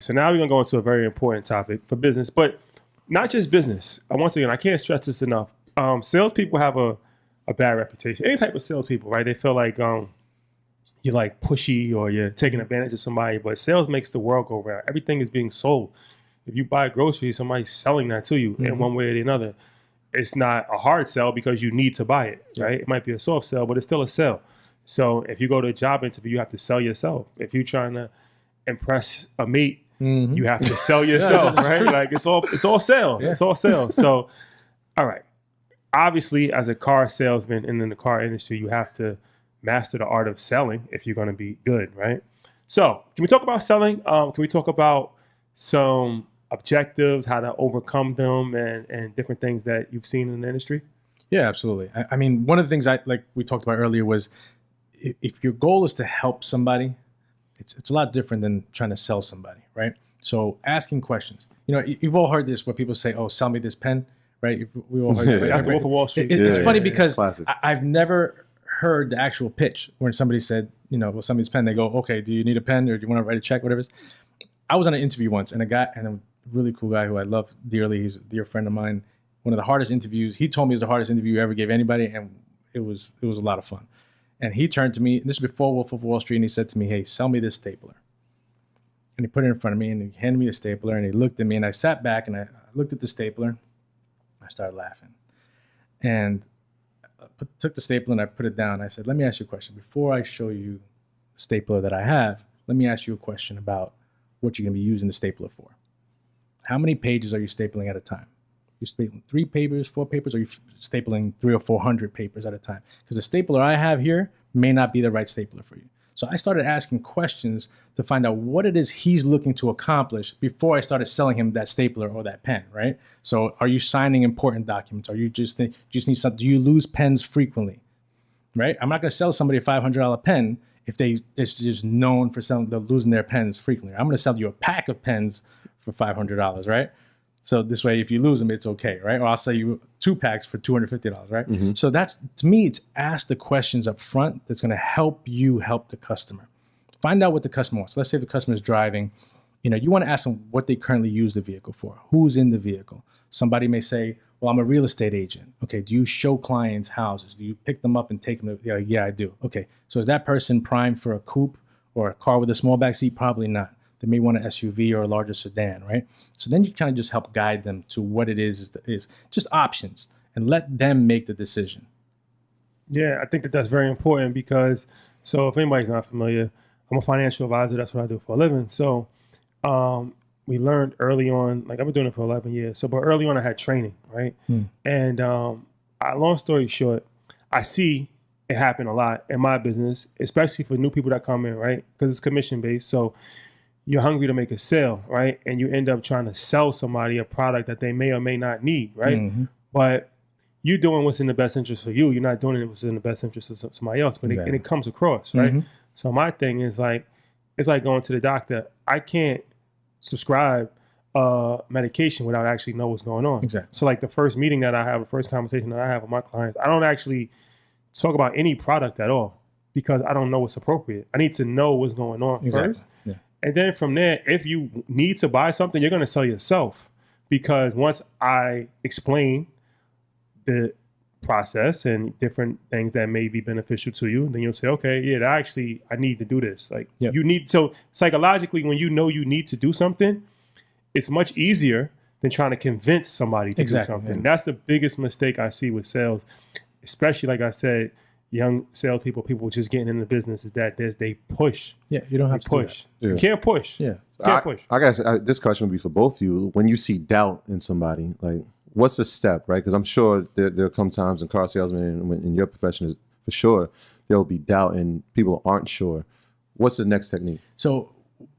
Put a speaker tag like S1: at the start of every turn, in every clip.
S1: So now we're going to go into a very important topic for business, but not just business. Once again, I can't stress this enough. Salespeople have a bad reputation. Any type of salespeople, right? They feel like you're like pushy or you're taking advantage of somebody, but sales makes the world go round. Everything is being sold. If you buy groceries, somebody's selling that to you in one way or the other. It's not a hard sell because you need to buy it, right? It might be a soft sell, but it's still a sell. So if you go to a job interview, you have to sell yourself. If you're trying to impress a mate, you have to sell yourself, right? Like it's all sales. Yeah. It's all sales. So, all right. Obviously, as a car salesman and in the car industry, you have to master the art of selling if you're going to be good, right? So can we talk about selling? Can we talk about some objectives, how to overcome them, and different things that you've seen in the industry?
S2: Yeah, absolutely. I mean, one of the things like we talked about earlier was if your goal is to help somebody, it's a lot different than trying to sell somebody, right? So asking questions. You know, you've all heard this where people say, "Oh, sell me this pen," right? We all heard that. Right?
S1: That's the Wolf of Wall Street.
S2: It's funny because I've never heard the actual pitch when somebody said, you know, well, somebody's pen. They go, "Okay, do you need a pen or do you want to write a check, whatever it is?" I was on an interview once, and a really cool guy who I love dearly. He's a dear friend of mine. One of the hardest interviews. He told me it was the hardest interview you ever gave anybody, and it was a lot of fun. And he turned to me, and this is before Wolf of Wall Street, and he said to me, "Hey, sell me this stapler." And he put it in front of me, and he handed me the stapler, and he looked at me, and I sat back, and I looked at the stapler. I started laughing. And I took the stapler, and I put it down. I said, "Let me ask you a question. Before I show you the stapler that I have, let me ask you a question about what you're going to be using the stapler for. How many pages are you stapling at a time? You're stapling 3 papers, 4 papers, or are you stapling 300 or 400 papers at a time? Because the stapler I have here may not be the right stapler for you." So I started asking questions to find out what it is he's looking to accomplish before I started selling him that stapler or that pen, right? So are you signing important documents? Are you just need something? Do you lose pens frequently, right? I'm not going to sell somebody a $500 pen if they're just known for they're losing their pens frequently. I'm going to sell you a pack of pens for $500, right? So this way, if you lose them, it's okay, right? Or I'll sell you 2 packs for $250, right? So that's, to me, it's ask the questions up front that's going to help you help the customer. Find out what the customer wants. Let's say the customer is driving. You know, you want to ask them what they currently use the vehicle for. Who's in the vehicle? Somebody may say, "Well, I'm a real estate agent." Okay, do you show clients houses? Do you pick them up and take them to, yeah, I do. Okay, so is that person primed for a coupe or a car with a small back seat? Probably not. They may want an SUV or a larger sedan, right? So then you kind of just help guide them to what it is just options and let them make the decision.
S1: Yeah, I think that's very important because, so if anybody's not familiar, I'm a financial advisor. That's what I do for a living. So we learned early on, like I've been doing it for 11 years. So, but early on I had training, right? And long story short, I see it happen a lot in my business, especially for new people that come in, right? Because it's commission based. So you're hungry to make a sale, right? And you end up trying to sell somebody a product that they may or may not need, right? But you're doing what's in the best interest for you. You're not doing it what's in the best interest of somebody else, but it comes across, right? So my thing is like, it's like going to the doctor. I can't subscribe medication without actually know what's going on.
S2: Exactly.
S1: So like the first meeting that I have, the first conversation that I have with my clients, I don't actually talk about any product at all because I don't know what's appropriate. I need to know what's going on first. Yeah. And then from there, if you need to buy something, you're going to sell yourself. Because once I explain the process and different things that may be beneficial to you, then you'll say, okay, yeah, actually, I need to do this. Like you need, so psychologically, when you know you need to do something, it's much easier than trying to convince somebody to do something. Yeah. That's the biggest mistake I see with sales, especially like I said, young salespeople, people just getting into business, is that they push.
S2: Yeah, you don't have to
S1: push.
S2: Do
S1: you can't push.
S2: Yeah,
S1: you can't push.
S3: I guess this question would be for both of you. When you see doubt in somebody, like what's the step, right? Because I'm sure there'll come times in car salesmen and in your profession, for sure, there will be doubt and people aren't sure. What's the next technique?
S2: So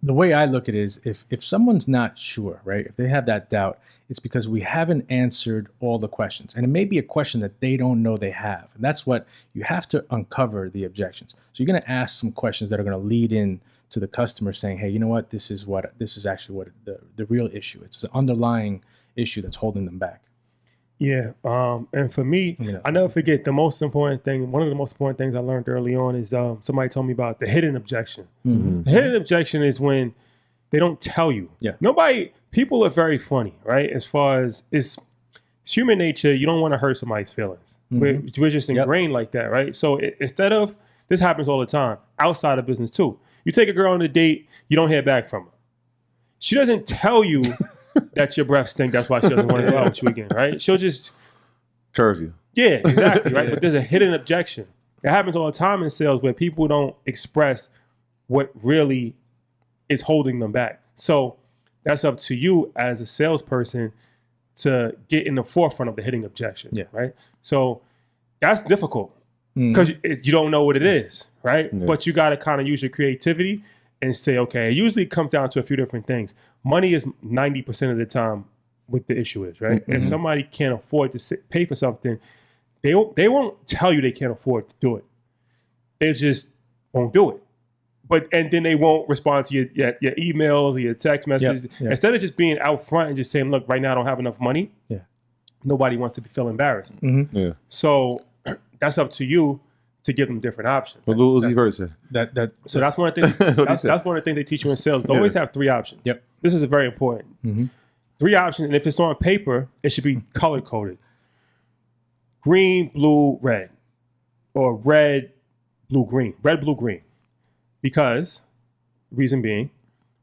S2: the way I look at it is if someone's not sure, right? If they have that doubt, it's because we haven't answered all the questions. And it may be a question that they don't know they have. And that's what you have to uncover the objections. So you're going to ask some questions that are going to lead in to the customer saying, hey, you know what? This is actually what the real issue is. It's an underlying issue that's holding them back.
S1: Yeah. And for me, I never forget the most important thing. One of the most important things I learned early on is somebody told me about the hidden objection. The hidden objection is when they don't tell you.
S2: Yeah.
S1: People are very funny, right? As far as it's human nature, you don't want to hurt somebody's feelings. We're just ingrained like that, right? So instead of, this happens all the time, outside of business too. You take a girl on a date, you don't hear back from her. She doesn't tell you that your breath stink, that's why she doesn't want to go out with you again, right? She'll just
S3: curve you.
S1: Yeah, exactly, right? But there's a hidden objection. It happens all the time in sales where people don't express what really is holding them back. So that's up to you as a salesperson to get in the forefront of the hidden objection, right? So that's difficult because you don't know what it is, right? Yeah. But you got to kind of use your creativity and say, okay, it usually comes down to a few different things. Money is 90% of the time what the issue is, right? If somebody can't afford to pay for something, they won't tell you they can't afford to do it. They just won't do it. And then they won't respond to your emails or your text messages. Instead of just being out front and just saying, look, right now I don't have enough money. Nobody wants to feel embarrassed. So that's up to you to give them different options.
S3: But what was he first say?
S1: So that's one of the things. that's one of the things they teach you in sales. They always have 3 options. This is very important. 3 options, and if it's on paper, it should be color coded: green, blue, red, or red, blue, green. Red, blue, green. Because, reason being,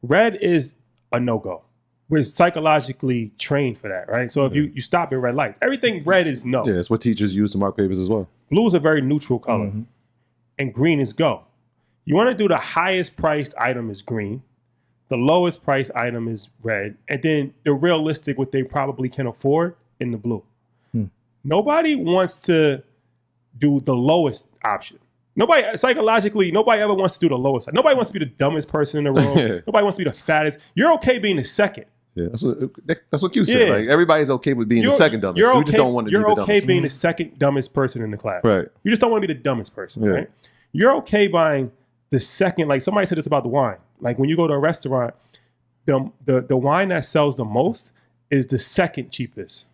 S1: red is a no-go. We're psychologically trained for that, right? So if you stop at red lights, everything red is no.
S3: Yeah, it's what teachers use to mark papers as well.
S1: Blue is a very neutral color, and green is go. You want to do the highest priced item is green, the lowest priced item is red, and then the realistic, what they probably can afford, in the blue. Nobody wants to do the lowest option. Nobody ever wants to do the lowest. Nobody wants to be the dumbest person in the room. Nobody wants to be the fattest. You're okay being the second.
S3: Yeah, that's what you said. Like, everybody's okay with being the second dumbest. You just don't want to be the dumbest.
S1: You're okay being the second dumbest person in the class.
S3: Right.
S1: You just don't want to be the dumbest person, right? You're okay buying the second, like somebody said this about the wine. Like when you go to a restaurant, the wine that sells the most is the second cheapest.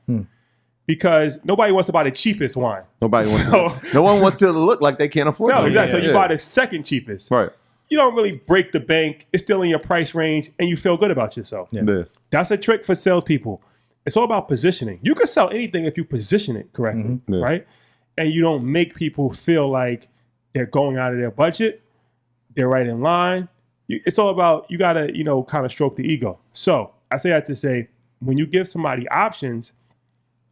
S1: Because nobody wants to buy the cheapest wine.
S3: Nobody wants to. No one wants to look like they can't afford it.
S1: No, exactly. So you buy the second cheapest.
S3: Right.
S1: You don't really break the bank. It's still in your price range, and you feel good about yourself. That's a trick for salespeople. It's all about positioning. You can sell anything if you position it correctly, right? And you don't make people feel like they're going out of their budget. They're right in line. It's all about, you got to, kind of stroke the ego. So I say that to say, when you give somebody options,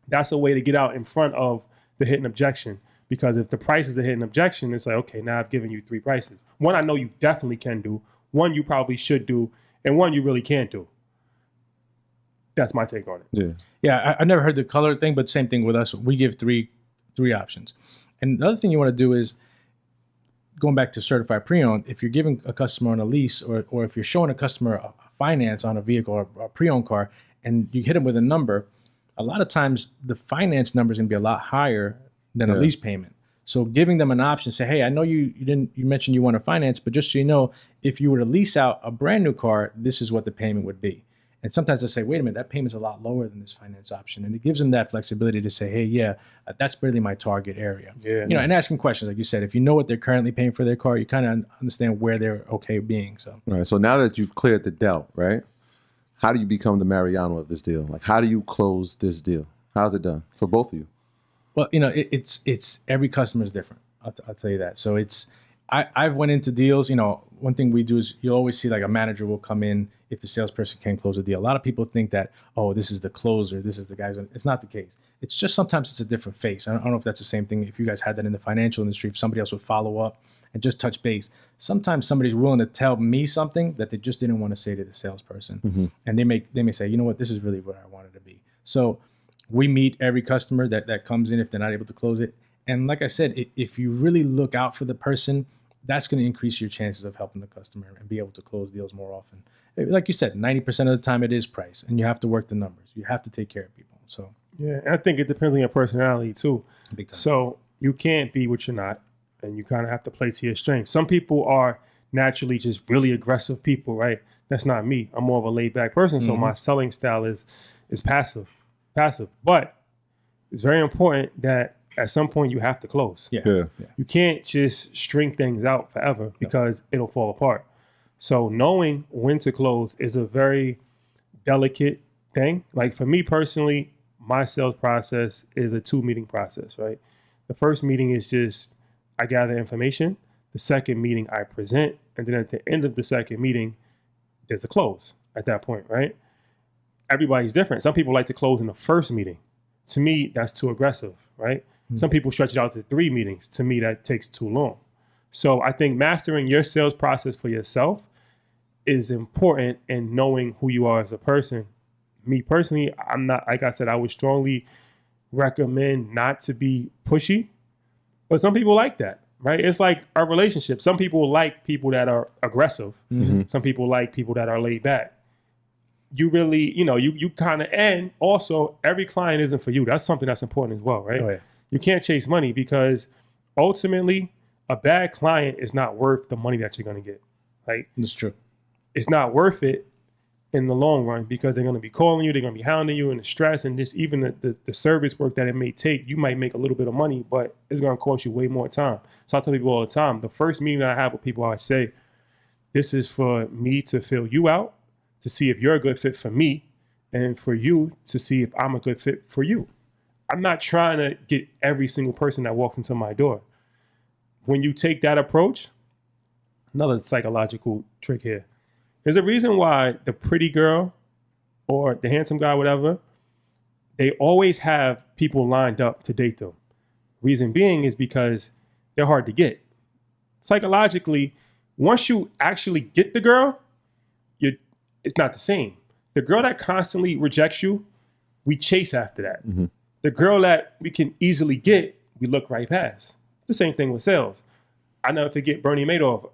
S1: that's a way to get out in front of the hidden objection. Because if the price is the hidden objection, it's like, okay, now I've given you 3 prices. One I know you definitely can do. One you probably should do. And one you really can't do. That's my take on it.
S2: Yeah, I never heard the color thing, but same thing with us. We give three options. And the other thing you want to do is, going back to certified pre-owned, if you're giving a customer on a lease or if you're showing a customer a finance on a vehicle or a pre-owned car and you hit them with a number, a lot of times the finance number is going to be a lot higher than a lease payment. So giving them an option, say, hey, I know you mentioned you want to finance, but just so you know, if you were to lease out a brand new car, this is what the payment would be. And sometimes they say, wait a minute, that payment's a lot lower than this finance option. And it gives them that flexibility to say, hey, that's really my target area. And asking questions, like you said, if you know what they're currently paying for their car, you kind of understand where they're okay being. So
S3: right. So now that you've cleared the doubt, right? How do you become the Mariano of this deal? Like, how do you close this deal? How's it done for both of you?
S2: Well, it's every customer is different. I'll tell you that. So I've went into deals, one thing we do is you'll always see like a manager will come in if the salesperson can't close a deal. A lot of people think that, oh, this is the closer, this is the guy. It's not the case. It's just sometimes it's a different face. I don't know if that's the same thing. If you guys had that in the financial industry, if somebody else would follow up and just touch base. Sometimes somebody's willing to tell me something that they just didn't want to say to the salesperson. And they may say, you know what, this is really what I wanted to be. So we meet every customer that comes in if they're not able to close it. And like I said, if you really look out for the person, that's going to increase your chances of helping the customer and be able to close deals more often. Like you said, 90% of the time it is price, and you have to work the numbers. You have to take care of people. So
S1: yeah, and I think it depends on your personality too.
S2: Big time.
S1: So you can't be what you're not, and you kind of have to play to your strengths. Some people are naturally just really aggressive people, right? That's not me. I'm more of a laid back person, so my selling style is passive. But it's very important that at some point you have to close.
S2: Yeah.
S1: You can't just string things out forever because it'll fall apart. So knowing when to close is a very delicate thing. Like for me personally, my sales process is a 2-meeting process, right? The first meeting is just I gather information. The second meeting I present. And then at the end of the second meeting, there's a close at that point, right? Everybody's different. Some people like to close in the first meeting. To me, that's too aggressive, right? Some people stretch it out to 3 meetings. To me, that takes too long. So I think mastering your sales process for yourself is important, and knowing who you are as a person. Me personally, I'm not, like I said, I would strongly recommend not to be pushy, but some people like that, right? It's like a relationship. Some people like people that are aggressive. Some people like people that are laid back. You really, you kind of, and also every client isn't for you. That's something that's important as well, right?
S2: Oh, yeah.
S1: You can't chase money, because ultimately a bad client is not worth the money that you're going to get. Like,
S2: That's true.
S1: it's not worth it in the long run, because they're going to be calling you, they're going to be hounding you, and the stress and just even the service work that it may take. You might make a little bit of money, but it's going to cost you way more time. So I tell people all the time, the first meeting that I have with people, I say, this is for me to fill you out, to see if you're a good fit for me, and for you to see if I'm a good fit for you. I'm not trying to get every single person that walks into my door. When you take that approach, another psychological trick here. There's a reason why the pretty girl or the handsome guy, whatever, they always have people lined up to date them. Reason being is because they're hard to get. Psychologically, once you actually get the girl, it's not the same. The girl that constantly rejects you, we chase after that. The girl that we can easily get, we look right past. The same thing with sales. I never forget Bernie Madoff.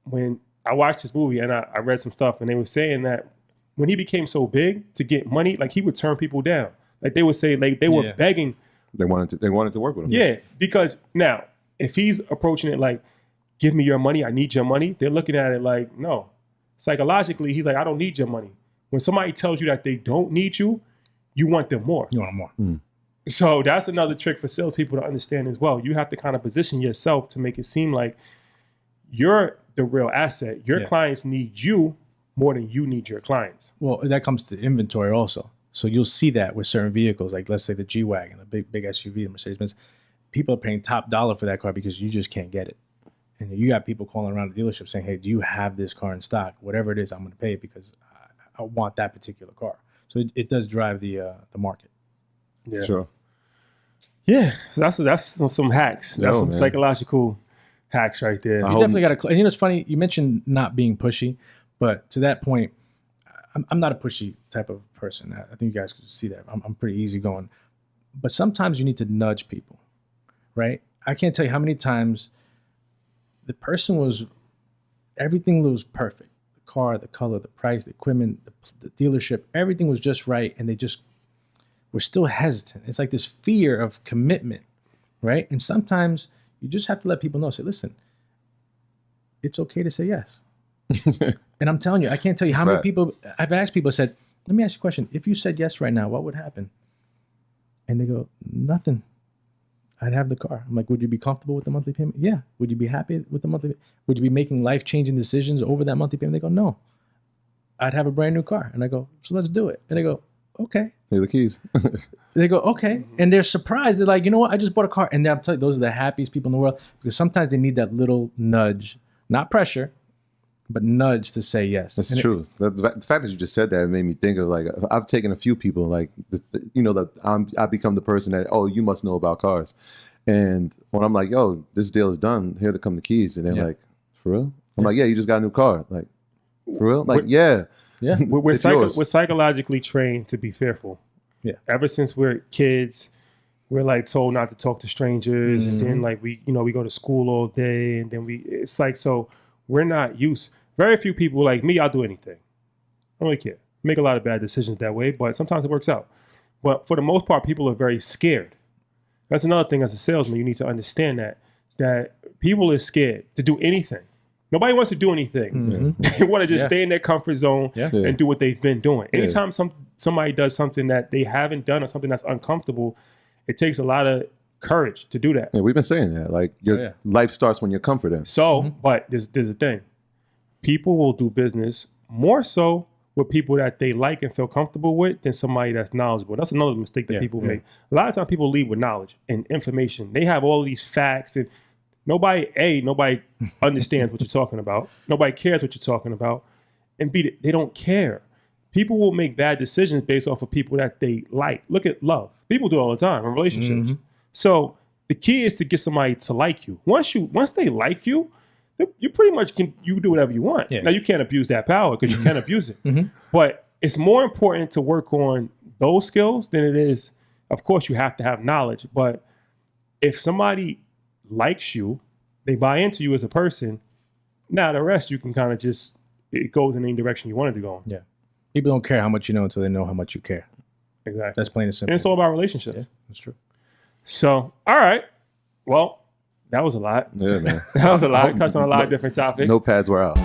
S1: When I watched this movie and I read some stuff, and they were saying that when he became so big to get money, like he would turn people down. Like they would say, like they were begging.
S3: They wanted to work with him.
S1: Yeah, because now if he's approaching it like, give me your money, I need your money, they're looking at it like, no. Psychologically, he's like, I don't need your money. When somebody tells you that they don't need you, you want them more.
S2: You want more.
S1: So that's another trick for salespeople to understand as well. You have to kind of position yourself to make it seem like you're the real asset. Your clients need you more than you need your clients.
S2: Well, that comes to inventory also. So you'll see that with certain vehicles, like let's say the G-Wagon, the big SUV, the Mercedes-Benz. People are paying top dollar for that car because you just can't get it. And you got people calling around the dealership saying, hey, do you have this car in stock? Whatever it is, I'm going to pay it because I want that particular car. So it does drive the market.
S1: Yeah.
S3: Sure.
S1: Yeah, that's some hacks. That's some psychological hacks right there.
S2: You definitely got to. And it's funny, you mentioned not being pushy, but to that point, I'm not a pushy type of person. I think you guys could see that. I'm pretty easygoing. But sometimes you need to nudge people, right? I can't tell you how many times the person everything was perfect. The car, the color, the price, the equipment, the dealership, everything was just right. And they just were still hesitant. It's like this fear of commitment, right? And sometimes you just have to let people know, say, listen, it's okay to say yes. And I'm telling you, I can't tell you how many people, I've asked people, said, let me ask you a question. If you said yes right now, what would happen? And they go, nothing. I'd have the car. I'm like, would you be comfortable with the monthly payment? Yeah. Would you be happy with the monthly? Would you be making life-changing decisions over that monthly payment? They go, no. I'd have a brand new car. And I go, so let's do it. And they go, okay.
S3: Here are the keys.
S2: They go, okay. And they're surprised. They're like, you know what? I just bought a car. And I'm telling you, those are the happiest people in the world, because sometimes they need that little nudge, not pressure, but nudge to say yes.
S3: That's true. The fact that you just said that made me think of, like, I've taken a few people, like, I become the person that, oh, you must know about cars. And when I'm like, yo, this deal is done, here to come the keys. And they're like, for real? I'm like, yeah, you just got a new car. Like, for real? Like, yeah.
S2: Yeah.
S1: We're psychologically trained to be fearful.
S2: Yeah.
S1: Ever since we're kids, we're like told not to talk to strangers. And then like we go to school all day, and then it's like, so we're not used. Very few people like me, I'll do anything. I don't really care. Make a lot of bad decisions that way, but sometimes it works out. But for the most part, people are very scared. That's another thing as a salesman, you need to understand that people are scared to do anything. Nobody wants to do anything. They want to just stay in their comfort zone and do what they've been doing. Anytime somebody does something that they haven't done or something that's uncomfortable, it takes a lot of courage to do that.
S3: Yeah, we've been saying that. Like, your life starts when your comfort ends.
S1: So, but there's a thing. people will do business more so with people that they like and feel comfortable with than somebody that's knowledgeable. That's another mistake that people make. A lot of times people lead with knowledge and information. They have all of these facts, and nobody understands what you're talking about. Nobody cares what you're talking about. And B, they don't care. People will make bad decisions based off of people that they like. Look at love. People do it all the time in relationships. Mm-hmm. So the key is to get somebody to like you. Once they like you, you pretty much you do whatever you want. Yeah. Now you can't abuse that power because you can abuse it. Mm-hmm. But it's more important to work on those skills than it is. Of course, you have to have knowledge. But if somebody likes you, they buy into you as a person. Now the rest you can kind of just, it goes in any direction you want it to go in.
S2: Yeah. People don't care how much you know until they know how much you care.
S1: Exactly.
S2: That's plain and simple.
S1: And it's all about relationships.
S2: Yeah, that's true.
S1: So, all right. Well, that was a lot.
S3: Yeah, man.
S1: That was a lot. We touched on a lot of different topics.
S3: Notepads were out.